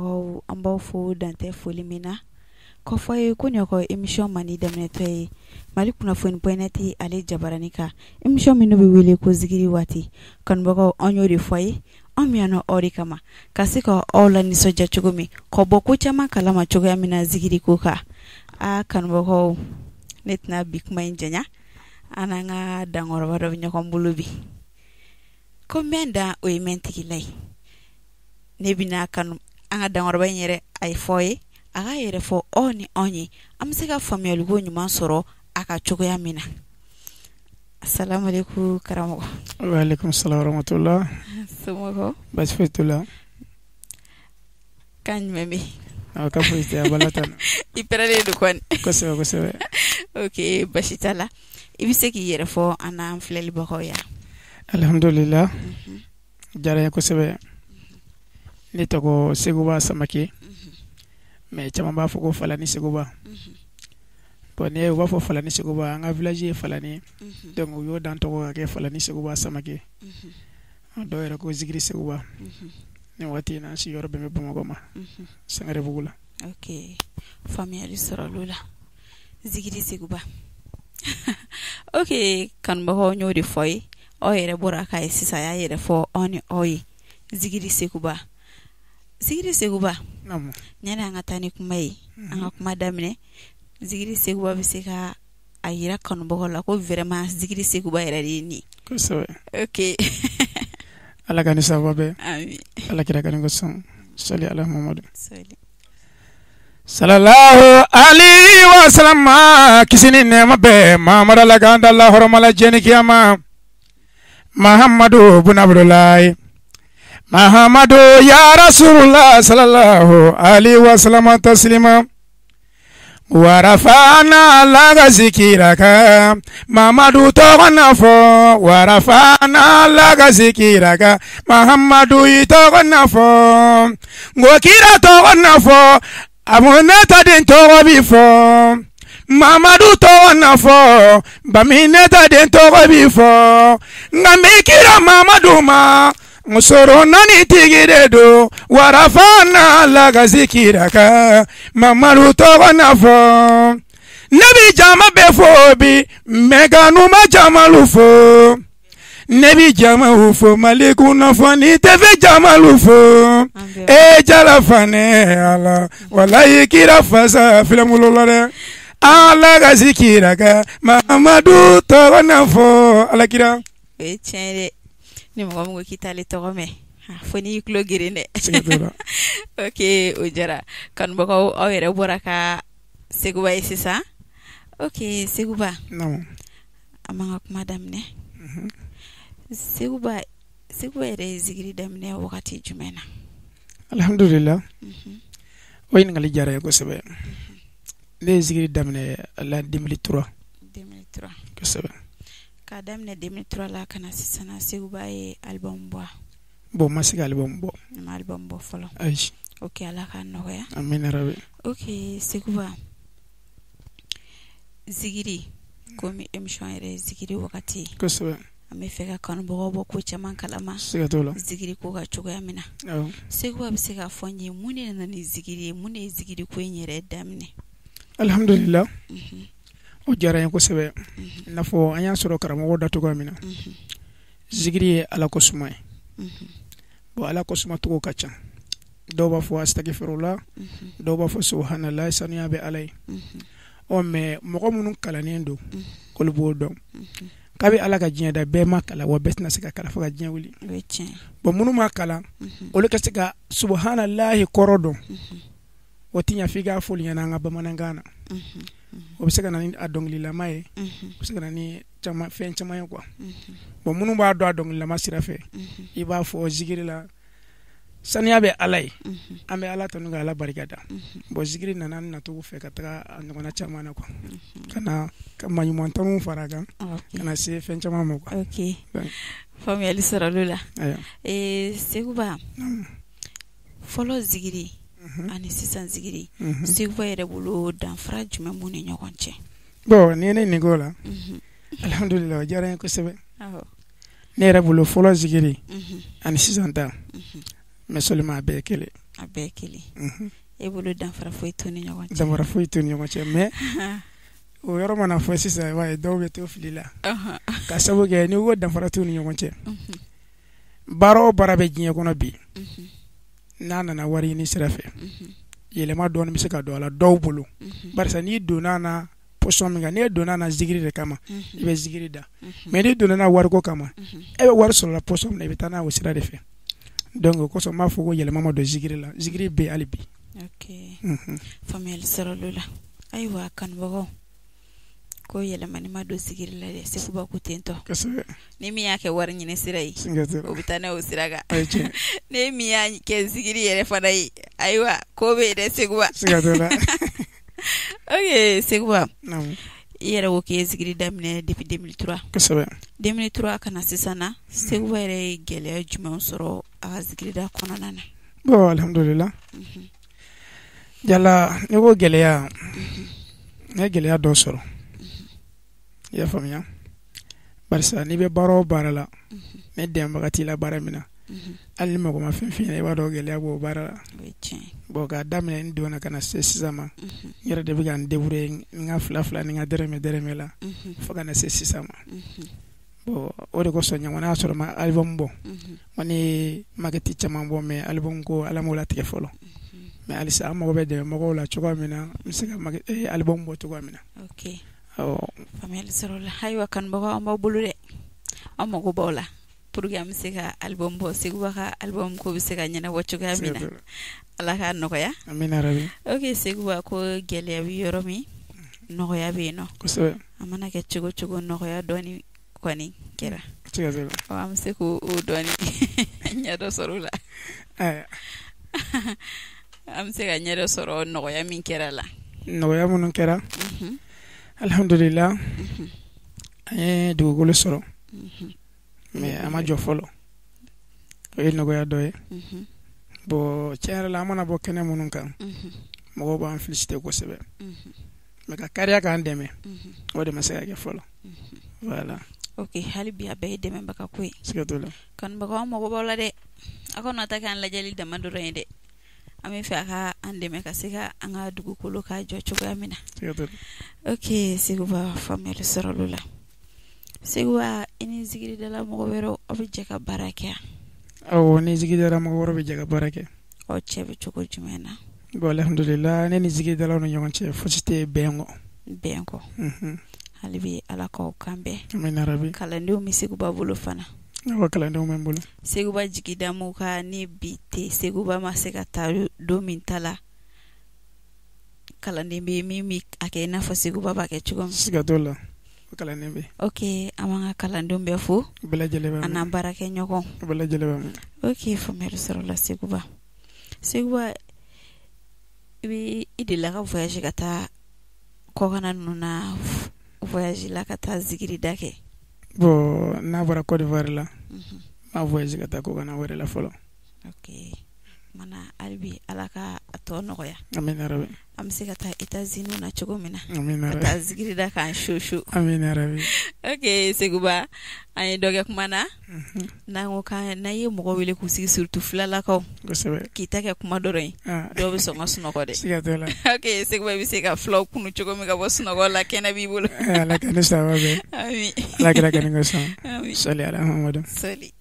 kanbagaw an b'aw fo dantɛ foli min na k'a fɔ a ye ko nin ka émission Mali daminɛtɔ ye Mali kunnafoni point-net ale jabarani kan émission min bɛ wele ko zikiri waati kanbagaw an y'o de fɔ a ye an bɛ yan nɔ o de kama ka se ka aw la nisɔndiya cogo min ka bɔ ko caman kalama cogoya min na zikiri ko kan kanbagaw ne tɛna bi kuma in janya an n'an ka dankɔrɔba dɔ bɛ ɲɔgɔn bolo bi ko n bɛ n da o ye mɛntigila ye ne bɛna kanu an ka dankɔrɔba in yɛrɛ a ye fɔ ye a ka yɛrɛ fɔ aw ni anw ye an bɛ se ka faamuyaliko ɲuman sɔrɔ a ka cogoya min na asalamualeykum karamɔgɔ. Waaleykum salaam wa rahmatulah. Somɔgɔw. Baasi foyi t'u la. Kan jumɛn bɛ yen. Ka foyi tɛ a bala tan. I pɛrɛlen don kɔni. Kosɛbɛ kosɛbɛ. Ok baasi t'a la i bɛ se k'i yɛrɛ fɔ an n'an filɛlibagaw ye. Alhamdulilah. Diyara n ye kosɛbɛ. Ne tɔgɔ Seguba Samake. Mais caman b'a fɔ ko Falani Seguba. Bon ne u b'a fɔ Falani Seguba an ka village ye Falani. Donc u y'o dan tɔgɔ ka kɛ Falani Seguba Samake. Dɔw yɛrɛ ko Zikiri Seguba. Nin waati in na an sigiyɔrɔ bɛn bɛ Bamakɔ ma. Sangarebugu la. Ok faamuyali sɔrɔ olu la Zikiri Seguba. Ok kanubagaw n y'o de fɔ ye aw yɛrɛ bɔra k'a ye sisan a y'a yɛrɛ fɔ aw ni aw ye Zikiri Seguba. Zikiri Seguba ɲani an ka taa ni kuma ye an ka kuma daminɛ Zikiri Seguba bɛ se ka a yira kanubagaw la ko vraiment Zikiri Seguba yɛrɛ de ye nin. Kosɛbɛ. Ok. Ala ka ni sababa bɛɛ. Amin. Ala kira ka ni ko sɔn. Sali ala Muhammadu. Sali. Sallallahu alaihi wa sallam kisi ni nɛɛma bɛɛ Mahamadu ala k'an da lahɔrɔmala diɲɛ ni kiyama. Mahamadu bun Abdulayi. Mahamadu ya Rasulullah sallallahu alaihi wa sallam taslima. Warafana laga zikiraka Mahamadu tɔgɔ nafɔ warafana laga zikiraka Mahamadu i tɔgɔ nafɔ ngo kira tɔgɔ nafɔ amuneta den tɔgɔ bi fɔ Mahamadu tɔgɔ nafɔ bamineta den tɔgɔ bi fɔ nka mi kira Mahamadu ma musoro nani tigi de do warafana laga zikiraka Mahamadu tɔgɔ nafɔ ne bi jama bɛɛ fɔ bi mɛ kanu ma jamalu fɔ ne bi jamaw fɔ Mali kunnafoni TV jamalu fɔ e jala fanɛ ala walayi kira fasa filamulu la dɛ ala ka zikiraka Mahamadu tɔgɔ nafɔ ala kira. O ye tiɲɛ ye dɛ. Ni mɔgɔ min ko k'i t'ale tɔgɔ mɛn fo n'i y'i tulo geren dɛ. Ok o diyara kanubagaw aw yɛrɛ bɔra ka Seguba ye sisan. Ok Seguba. An b'an ka kuma daminɛ. Seguba yɛrɛ ye zikiri daminɛ wagati jumɛn na. Alhamdulilah. O ɲininkali diyara n ye kosɛbɛ. Ne ye zikiri daminɛ la 2003. 2003. Kosɛbɛ. K'a daminɛ 2003 la ka na sisan Seguba ye album bɔ. Bon ma se ka album bɔ. Ma album bɔ fɔlɔ. Ayi. Ok ala k'a nɔgɔya. Amin yarabi. Ok Seguba zikiri komi émission yɛrɛ zikiri wagati. Kosɛbɛ. An bɛ fɛ ka kanubagaw bɔ ko caman kalama. Siga t'o la. Zikiri ko ka cogoya min na. Awɔ. Seguba bɛ se k'a fɔ n ye mun de nana ni zikiri ye mun de ye zikiri ko in yɛrɛ daminɛ. Alhamdulilah. O diyara n ye kosɛbɛ. I n'a fɔ an y'a sɔrɔ karamɔgɔw da cogoya min na. Zikiri ye ala ko suma ye. Bon ala ko suma cogo ka ca. Dɔw b'a fɔ astagfirullah dɔw b'a fɔ subhanallah sanuya bɛ ala ye. Mais mɔgɔ minnu kalannen don olu b'o dɔn. Kabi ala ka diɲɛ da bɛɛ ma kalan wa bɛɛ tɛna se ka kalan fo ka diɲɛ wuli. Bon minnu ma kalan olu ka se ka subhanallahi kɔrɔ dɔn. O ti ɲa f'i k'a fɔli ɲɛna an ka bamanankan na. O bɛ se ka na ni a dɔnkililama ye. O bɛ se ka na ni fɛn caman ye quoi. Bon minnu b'a dɔn a dɔnkililama sira fɛ i b'a fɔ zikiri la saniya bɛ ala ye. An bɛ ala tanu ka ala barika da. Bon zikiri nana natogo fɛ ka taga a ɲɔgɔnna caman na quoi. Ka na ka maɲumantɔnw fara kan ka na se fɛn caman ma quoi. Ok faamuyali sɔrɔ olu la. Seguba fɔlɔ zikiri ani sisan zikiri Seguba yɛrɛ bolo danfara jumɛn b'u ni ɲɔgɔn cɛ. Bon ni ne nin ko la alhamdulilah o diyara n ye kosɛbɛ. Ne yɛrɛ bolo fɔlɔ zikiri ani sisan ta mais seulement a bɛɛ ye kelen. bɛɛ kelen e bolo danfara foyi t'u ni ɲɔgɔn cɛ danfara foyi t'u ni ɲɔgɔn cɛ mais o yɔrɔ mana fɔ sisan wa dɔw bɛ to fili la ka sabu kɛ ni ko danfara t'u ni ɲɔgɔn cɛ baara o baara bɛ diɲɛ kɔnɔ bi n'a nana wari ɲini sira fɛ yɛlɛma dɔɔni bɛ se ka don a la dɔw bolo barisa n'i donna na position min kan n'i donna na zikiri de kama i bɛ zikiri da mais n'i donna na wariko kama e bɛ wari sɔrɔ la position min na i bɛ taa n'a o sira de fɛ donc o kosɔn n b'a fɔ ko yɛlɛma ma don zikiri la zikiri bɛ hali bi. ok faamuyali sɔrɔla la ayiwa kanubagaw ko yɛlɛmani ma don zikiri la dɛ Seguba ko ten tɔ ni min y'a kɛ wari ɲini sira ye o bɛ taa n'a o sira kan ni min y'a kɛ zikiri yɛrɛ fana ye ayiwa ko bɛ yen dɛ Seguba. ok Seguba i yɛrɛ ko k'i ye zikiri daminɛ depuis 2003 2003 kana sisan na Seguba yɛrɛ ye gɛlɛya jumɛn sɔrɔ a ka zikirida kɔnɔna na. bon alhamdulillah yala ne ko gɛlɛya ne ye gɛlɛya dɔ sɔrɔ i y'a faamuya barisa n'i bɛ baara o baara la ne dɛmɛbaga t'i la baara min na hali ni mɔgɔ ma fɛn fɛn ɲɛna i b'a dɔn gɛlɛya b'o baara la bon k'a daminɛ n donna ka na se sisan ma n yɛrɛ de bɛ ka n débrouiller n ka fila ni n ka dɛrɛmɛ la fo ka na se sisan ma bon o de kosɔn ɲamana y'a sɔrɔ ma album bɔ ko ne ye maquette caman bɔ mais album ko ala m'o latigɛ fɔlɔ mais halisa an mago bɛ dɛmɛbagaw la cogoya min na n bɛ se ka album bɔ cogoya min na. ok faamuyali sɔrɔ la ayiwa kanubagaw an b'aw bolo dɛ an mago b'aw la pour que an bɛ se ka album bɔ Seguba ka album ko bɛ se ka ɲɛnabɔ cogoya min na ala k'a nɔgɔya. amina rabi. ok Seguba ko gɛlɛya bɛ yɔrɔ min nɔgɔya bɛ yen nɔ kosɛbɛ a mana kɛ cogo cogo nɔgɔya dɔɔni kɔni kɛra an bɛ se k'o dɔɔni ɲɛ dɔ sɔrɔ o la an bɛ se ka ɲɛ dɔ sɔrɔ nɔgɔya min kɛra la. nɔgɔya minnu kɛra alhamdulillah an ye dugukolo sɔrɔ mais an ma jɔ fɔlɔ o ye nɔgɔya dɔ ye bon tiɲɛ yɛrɛ la an mana bɔ kɛnɛ minnu kan mɔgɔw b'an féliciter kosɛbɛ mais ka kariya k'an dɛmɛ o de ma se ka kɛ fɔlɔ voilà. ok hali bi a bɛɛ ye dɛmɛbaga ko ye siga t'o la kanubagaw an mago b'aw la dɛ a kana ta k'an lajɛli dama dɔrɔn ye dɛ an bɛ fɛ a ka an dɛmɛ ka se ka an ka dugukolo k'a jɔ cogoya min na. ok Seguba faamuyali sɔrɔla la Seguba i ni zikiridala mɔgɔ wɛrɛw aw bɛ jɛ ka baara kɛ awɔ ni zikiridala mɔgɔ wɛrɛw bɛ jɛ ka baara kɛ aw cɛ bɛ cogo jumɛn na. bon alhamdulillah ne ni zikiridalaw ni ɲɔgɔn cɛ fosi tɛ bɛn kɔ hali bi ala k'aw kan bɛn amina rabi. kalandenw bɛ Seguba bolo fana. awɔ kalandenw bɛ n bolo. Seguba jigida m'u ka ni bi tɛ Seguba ma se ka taa don min ta la kalanden bɛ min bɛ a kɛ i n'a fɔ Seguba b'a kɛ cogo min. siga t'o la o kalanden bɛ. ok an b'an ka kalandenw bɛɛ fo. bɛɛ lajɛlen b'a mɛn. an n'an baarakɛ ɲɔgɔn. bɛɛ lajɛlen b'a mɛn. ok faamuyali sɔrɔla Seguba. Seguba i delila ka voyage ka taa kɔkan ninnu na voyage la ka taa zikirida kɛ. bon n'a bɔra Côte d'Ivoire la ma voyage ka taa kɔkan wɛrɛ la fɔlɔ. ok mana hali bi ala ka a tɔ nɔgɔya. amina rabi. an bɛ se ka taa États-Unis na cogo min na. amina rabi. ka taa zikirida k'an shosho. amina rabi. ok Seguba an ye dɔ kɛ kuma na n'an ko n'an ye mɔgɔ wele k'u sigi surtout filalakaw. kosɛbɛ. k'i ta kɛ kuma dɔrɔn ye dɔw bɛ sɔn ka sunɔgɔ dɛ. siga t'o la. ok Seguba i bɛ se ka filaw kunu cogo min ka bɔ sunɔgɔ la kɛnɛ b'i bolo. ala ka ne saba bɛɛ. ami. ala kɛra ka ne ka sɔn. ami. sɔli ala Muhamadu. sɔli.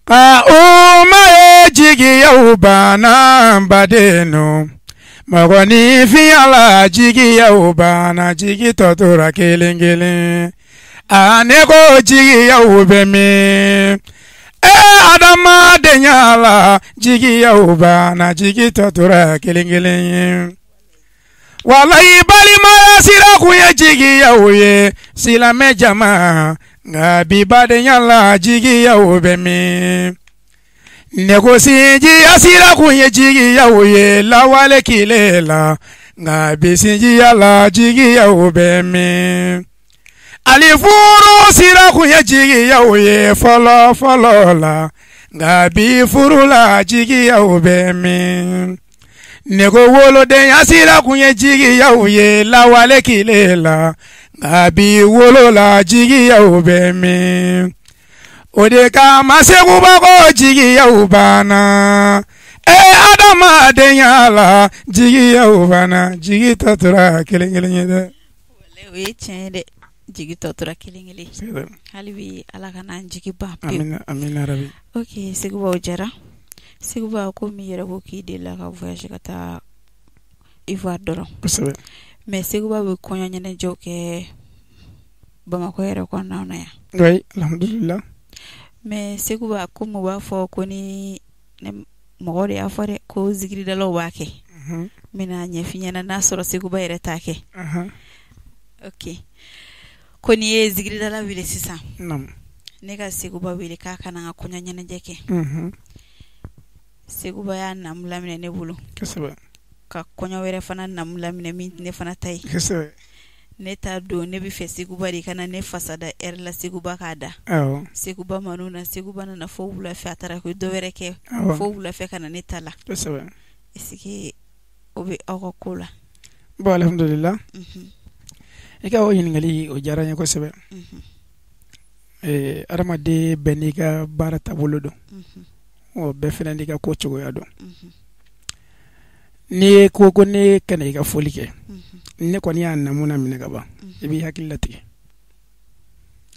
ka uma ye jigiyaw banna badeno mɔgɔninfin ala jigiyaw banna jigi tɔ tora kelen kelen a ne ko jigiyaw bɛ min adamadenya la jigiyaw banna jigi tɔ tora kelen kelen walayi balimaya sira kun ye jigiyaw ye silamɛ jama nka bi badenya la jigiyaw bɛ min ne ko sinjiya sira kun ye jigiyaw ye lawale kile la nka bi sinjiya la jigiyaw bɛ min ali furu sira kun ye jigiyaw ye fɔlɔ fɔlɔ la nka bi furu la jigiyaw bɛ min ne ko wolodenya sira kun ye jigiyaw ye lawale kile la nka bi wolo la jigiyaw bɛ min o de kama Seguba ko jigiyaw banna Adama denya la jigi ya ufana jigi tatura kelen ye dɛ o ye tiɲɛ ye dɛ jigi tɔtura kelen hali bi ala ka n'an jigi ban pewu amina rabi ok Seguba o jara Seguba ko min yɛrɛ ko k'i delila ka voyage ka taa Ivoire dɔrɔn kosɛbɛ mais Seguba bɛ kɔɲɔ ɲɛnajɛw kɛ Bamakɔ yɛrɛ kɔnɔna na yan oui alhamdulillah mais Seguba ko mun b'a fɔ ko ni mɔgɔ de y'a fɔ dɛ ko zikiridalaw b'a kɛ n bɛna ɲɛf'i ɲɛna n'a sɔrɔ Seguba yɛrɛ t'a kɛ ok ko n'i ye zikiridala wele sisan ne ka Seguba wele k'a kana n ka kɔɲɔ ɲɛnajɛ kɛ Seguba y'a namu laminɛ ne bolo ka kɔɲɔ wɛrɛ fana namu laminɛ min ne fana ta ye ne t'a don ne bɛ fɛ Seguba de kana ne fasada heure la Seguba k'a da Seguba man'o na Seguba nana fo wulafɛ a taara ko dɔ wɛrɛ kɛ fo wulafɛ ka na ne ta la est-ce que o bɛ aw ka ko la bon alhamdulillah i ka o ɲininkali o diyara n ye kosɛbɛ adamaden bɛɛ n'i ka baara taabolo dɔn bɛɛ fana n'i ka ko cogoya dɔn n'i ye ko ne kana i ka foli kɛ ne kɔni y'a namuna minɛ ka ban i b'i hakili latigɛ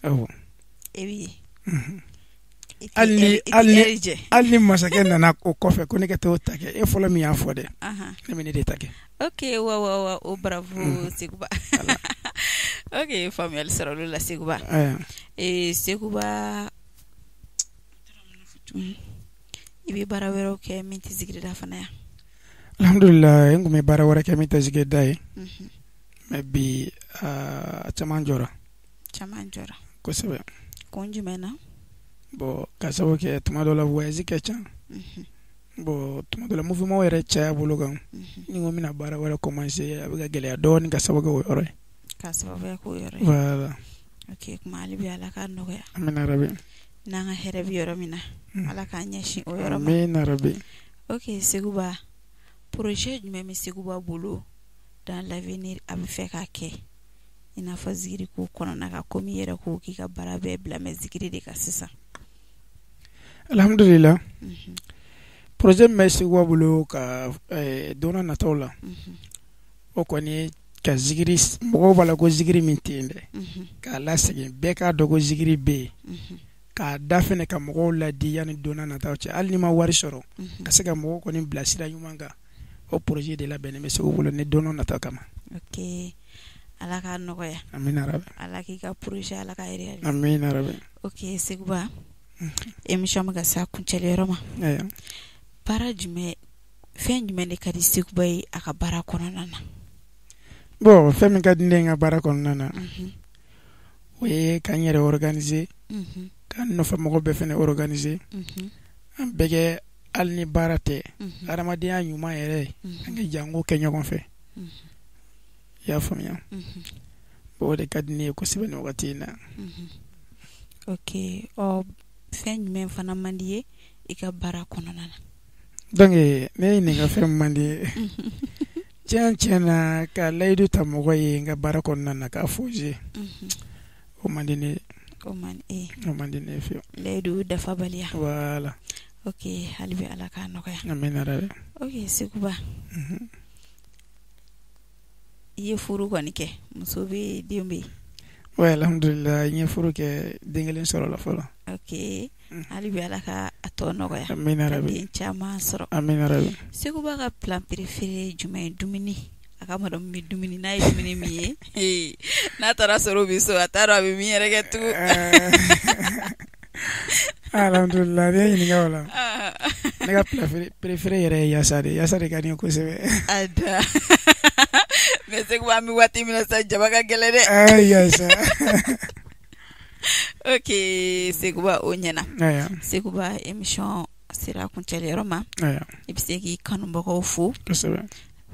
awɔ hali ni masakɛ nana o kɔfɛ ko ne ka taa o ta kɛ e fɔlɔ min y'a fɔ dɛ ne bɛ ne de ta kɛ ok wa o bravo Seguba ok faamuyali sɔrɔ olu la Seguba Seguba i bɛ baara wɛrɛw kɛ min tɛ zikirida fana yan alhamdulillah n kun bɛ baara wɛrɛ kɛ min tɛ zikirida ye mais bi a caman jɔra kosɛbɛ kun jumɛn na bon ka sababu kɛ tuma dɔ la voyage kɛ ca bon tuma dɔ la mouvement yɛrɛ caya bolo kan ni ko n bɛna baara wɛrɛ commencer a bɛ ka gɛlɛya dɔɔni ka sababu kɛ o yɔrɔ ye ka sababuya k'o yɔrɔ ye voilà ok kuma hali bi ala k'a nɔgɔya amina rabi n'an ka hɛrɛ bɛ yɔrɔ min na ala k'an ɲɛsin o yɔrɔ ma amina rabi ok Seguba projet jumɛn bɛ Seguba bolo dans l'avenir a bɛ fɛ k'a kɛ i n'a fɔ zikiri ko kɔnɔna kan komi i yɛrɛ ko k'i ka baara bɛɛ bila mɛ zikiri de kan sisan alhamdulillah projet min bɛ Seguba bolo ka don n'a nataw la o kɔni ka zikiri mɔgɔw b'a la ko zikiri min tɛ yen dɛ k'a lasegin bɛɛ k'a dɔn ko zikiri bɛ yen k'a da fɛnɛ ka mɔgɔw ladi yanni don n'a nataw cɛ hali ni ma wari sɔrɔ ka se ka mɔgɔw kɔni bila sira ɲuman kan o projet de labɛnnen bɛ Seguba bolo ni don n'a nataw kama ok ala k'a nɔgɔya amina rabi ala k'i ka projet ala k'a réaliser amina rabi ok Seguba émission bɛ ka se a kuncɛliyɔrɔ ma baara jumɛn fɛn jumɛn de ka di Seguba ye a ka baara kɔnɔna na bon fɛn min ka di ne ye n ka baara kɔnɔna na o ye ka n yɛrɛ organiser ka n nɔfɛ mɔgɔ bɛɛ fɛnɛ organiser an bɛɛ kɛ hali ni baara tɛ adamadenya ɲuman yɛrɛ an ka jango kɛ ɲɔgɔn fɛ i y'a faamuya o de ka di ne ye kosɛbɛ nin wagati in na ok fɛn jumɛn fana man di ye i ka baara kɔnɔna na donc ne ye nin ka fɛn man di ye tiɲɛ na ka layidu ta mɔgɔ ye n ka baara kɔnɔna na k'a fausse o man di ne ye o man di ne ye fiyewu layidu dafabaliya voilà ok hali bi ala k'a nɔgɔya amina rabi ok Seguba i ye furu kɔni kɛ muso bɛ yen den bɛ yen ouais alhamdulillah n ye furu kɛ den kelen sɔrɔ la fɔlɔ ok hali bi ala ka a tɔ nɔgɔya amina rabi ka den caman sɔrɔ amina rabi Seguba ka plan préféré jumɛn ye dumuni a ka madamu bɛ dumuni n'a ye dumuni min ye n'a taara sɔrɔ o bɛ so a t'a dɔn a bɛ min yɛrɛ kɛ tugun alhamdulillah ne ye ɲininka o la ne ka plan préféré yɛrɛ ye yasa de ka di n ye kosɛbɛ a da mais Seguba an bɛ waati min na sisan jaba ka gɛlɛn dɛ yasa ok Seguba o ɲɛna Seguba émission sera a kuncɛliyɔrɔ ma i bɛ se k'i kanubagaw fo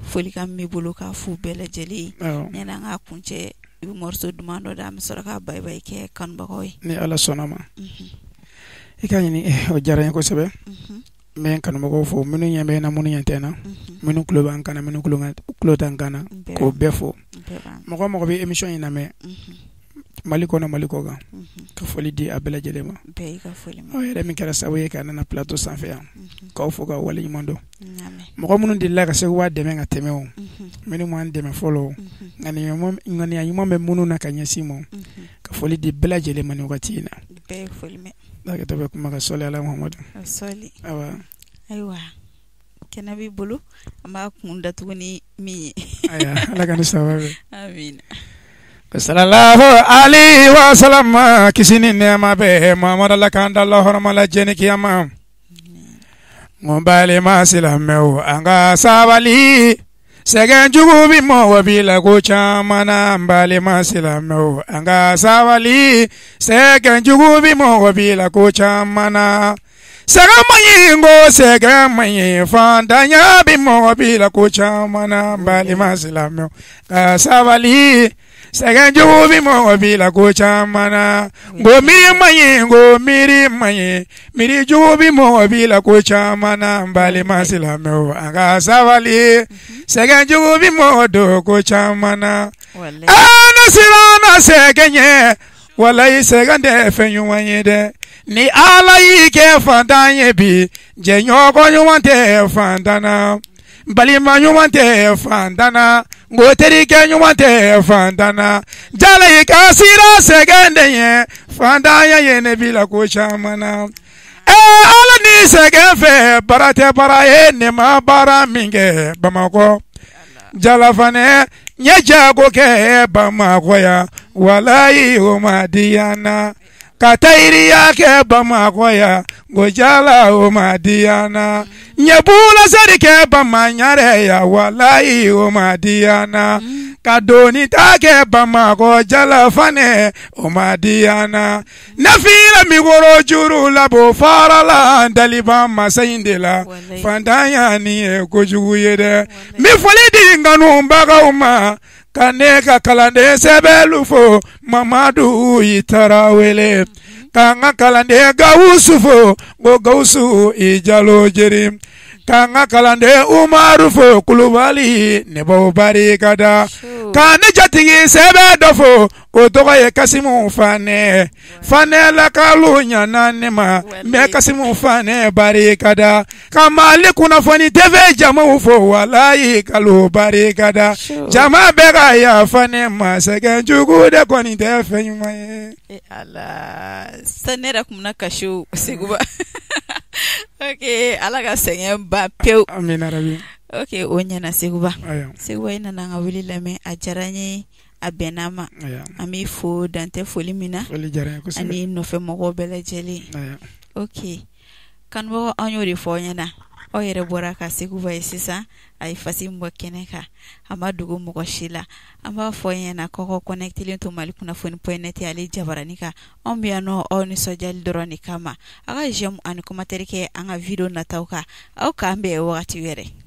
folikan min b'i bolo k'a fo bɛɛ lajɛlen yanni an k'a kuncɛ i bɛ morceau duman dɔ da an bɛ sɔrɔ k'a bye bye kɛ kanubagaw ye ni ala sɔnna ma i ka ɲini o diyara n ye kosɛbɛ n bɛ n kanubagaw fo minnu ɲɛ bɛ n na minnu ɲɛ tɛ n na minnu tulo b'an kan na minnu tulo t'an kan na k'o bɛɛ fo mɔgɔ mɔgɔ bɛ émission in lamɛn Mali kɔnɔ Mali kɔ kan ka foli di a bɛɛ lajɛlen ma. Bɛɛ ka foli ma. Yɛrɛ min kɛra sababu ye ka nana plateau sanfɛ yan k'aw fo ka wale ɲuman dɔn. Mɔgɔ minnu delila ka se k'u dɛmɛ ka tɛmɛ o minnu m'an dɛmɛ fɔlɔ ŋaniya ɲuman bɛ minnu na ka ɲɛsin ma ka foli di bɛɛ lajɛlen ma nin wagati in na. Bɛɛ foli mɛ. Dakɛtɔ bɛ kuma ka sɔli ala Muhamadu. Sɔli. Ayiwa. Kɛnɛ b'i bolo an b'a kun datugu ni min ye. Ala ka ni sababa bɛ. Amina. Sallallahu alaihi wa sallam kisi ni nɛɛma bɛ Muhamadu Ala k'an da lahɔrɔma la diɲɛ ni kiyama. N ko balima silamɛw an ka sabali sɛgɛn jugu bi mɔgɔ bi la ko caman na n balima silamɛw an ka sabali sɛgɛn jugu bi mɔgɔ bi la ko caman na. Sɛgɛn man ɲi ko sɛgɛn man ɲi fantanya bi mɔgɔ bi la ko caman na n balima silamɛw ka sabali sɛgɛn jugu bi mɔgɔ bi la ko caman na. Ngo miiri man ɲi ngo miiri man ɲi miiri jugu bi mɔgɔ bi la ko caman na n balima silamɛw an ka sabali sɛgɛn jugu bi mɔgɔ do ko caman na. Ne siran na sɛgɛn ɲɛ walayi sɛgɛn tɛ fɛn ɲuman ye dɛ. Ni Ala y'i kɛ fantan ye bi jɛɲɔgɔn ɲuman tɛ fantan na balima ɲuman tɛ fantan na ngo terikɛ ɲuman tɛ fantan na jala i ka sira sɛgɛn de ye fantanya ye ne bi la ko caman na. Ala ni sɛgɛn fɛ baara tɛ baara ye ne ma baara min kɛ Bamakɔ jala fana ɲɛ jago kɛ Bamakɔ ya walayi o ma diya n na. Ka tayiriya kɛ Bamakɔ ya ngo jala o ma diya n na. Ɲɛbula sari kɛ Bamaɲare ya walayi o ma diya n na. Ka doni ta kɛ Bamakɔ jala fane o ma diya n na. Ne fila mi woro juru labo farala daliba masa in de la fantanya ni ye kojugu ye dɛ. Mi foli di n kanubagaw ma ka ne ka kalanden sɛbɛnlu fo Mamadu i Tarawele ka n ka kalanden Gawusu fo ko Gawusu i Jalo jeri ka n ka kalanden Umaru fo Kulubali ne b'aw barikada ka ne jatigi sɛbɛn dɔ fo o tɔgɔ ye Kasimu Fanɛ Fanɛ lakalu ɲana ne ma mɛ Kasimu Fanɛ barikada ka Mali kunnafoni TV jamaw fo walayi kalo barikada jama bɛɛ ka yafa ne ma sɛgɛn jugu de kɔni tɛ fɛn ɲuman ye. Ala sa ne yɛrɛ kun bɛna kasi o Seguba. Ok Ala ka sɛgɛn ban pewu. Amina rabi. Ok o ɲɛna Seguba. Seguba i nana an ka wele lamɛn a diyara n ye a bɛnna ma an b'i fo dantɛ foli min na ani nɔfɛmɔgɔw bɛɛ lajɛlen. Ok kanubagaw an y'o de fɔ aw ɲɛna aw yɛrɛ bɔra ka Seguba ye sisan a ye fasi min bɔ kɛnɛ kan a ma dogo mɔgɔ si la an b'a fɔ aw ɲɛna k'aw ka connectelen to Mali kunnafoni.net ale jabaranin kan anw bɛ yan nɔ aw nisɔndiyali dɔrɔn de kama a ka j'aime ani commentaire kɛ an ka video nataw kan aw k'an bɛn wagati wɛrɛ.